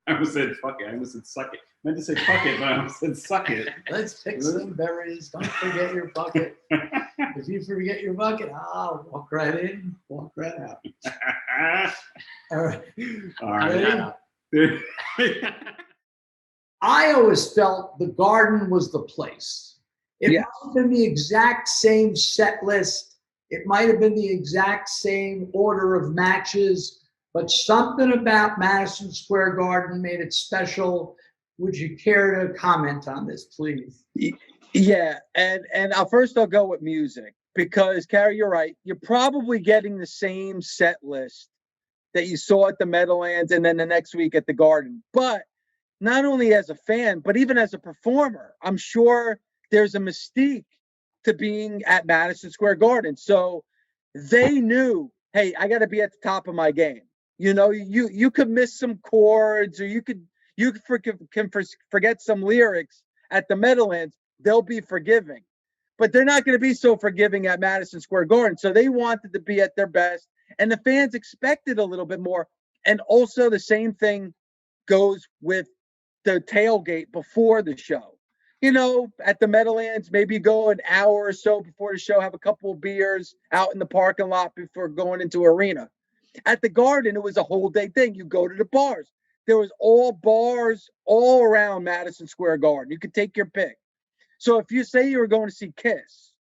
I almost said fuck it. I almost said suck it. I meant to say fuck it, but I almost said suck it. Let's pick some berries. Don't forget your bucket. If you forget your bucket, walk right in, walk right out. All right. All right. I always felt the Garden was the place. It might have been the exact same set list. It might have been the exact same order of matches, but something about Madison Square Garden made it special. Would you care to comment on this, please? Yeah, and I'll go with music because, Carrie, you're right. You're probably getting the same set list that you saw at the Meadowlands and then the next week at the Garden. But not only as a fan, but even as a performer, I'm sure there's a mystique to being at Madison Square Garden. So they knew, hey, I got to be at the top of my game. You know, you could miss some chords or you can forget some lyrics at the Meadowlands. They'll be forgiving, but they're not going to be so forgiving at Madison Square Garden. So they wanted to be at their best, and the fans expected a little bit more. And also the same thing goes with the tailgate before the show. You know, at the Meadowlands, maybe go an hour or so before the show, have a couple of beers out in the parking lot before going into arena. At the Garden, it was a whole day thing. You go to the bars. There was all bars all around Madison Square Garden. You could take your pick. So if you say you were going to see Kiss,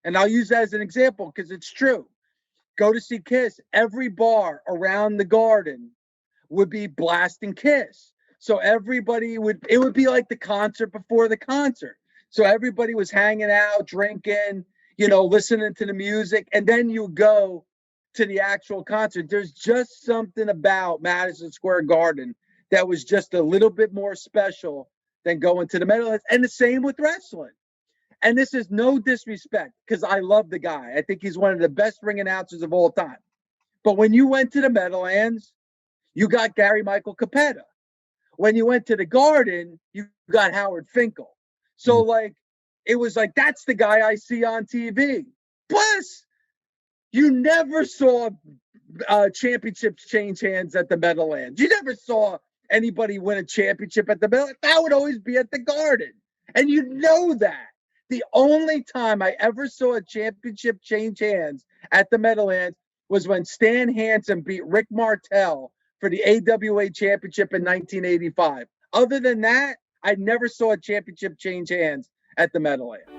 and I'll use that as an example because it's true, go to see Kiss, every bar around the Garden would be blasting Kiss. So it would be like the concert before the concert. So everybody was hanging out, drinking, you know, listening to the music, and then you go to the actual concert. There's just something about Madison Square Garden that was just a little bit more special than going to the Meadowlands. And the same with wrestling. And this is no disrespect because I love the guy. I think he's one of the best ring announcers of all time. But when you went to the Meadowlands, you got Gary Michael Capetta. When you went to the Garden, you got Howard Finkel. So, like, it was like, that's the guy I see on TV. Plus, you never saw championships change hands at the Meadowlands. You never saw anybody win a championship at the Meadowlands. That would always be at the Garden. And you know that. The only time I ever saw a championship change hands at the Meadowlands was when Stan Hansen beat Rick Martel for the AWA championship in 1985. Other than that, I never saw a championship change hands at the Meadowlands.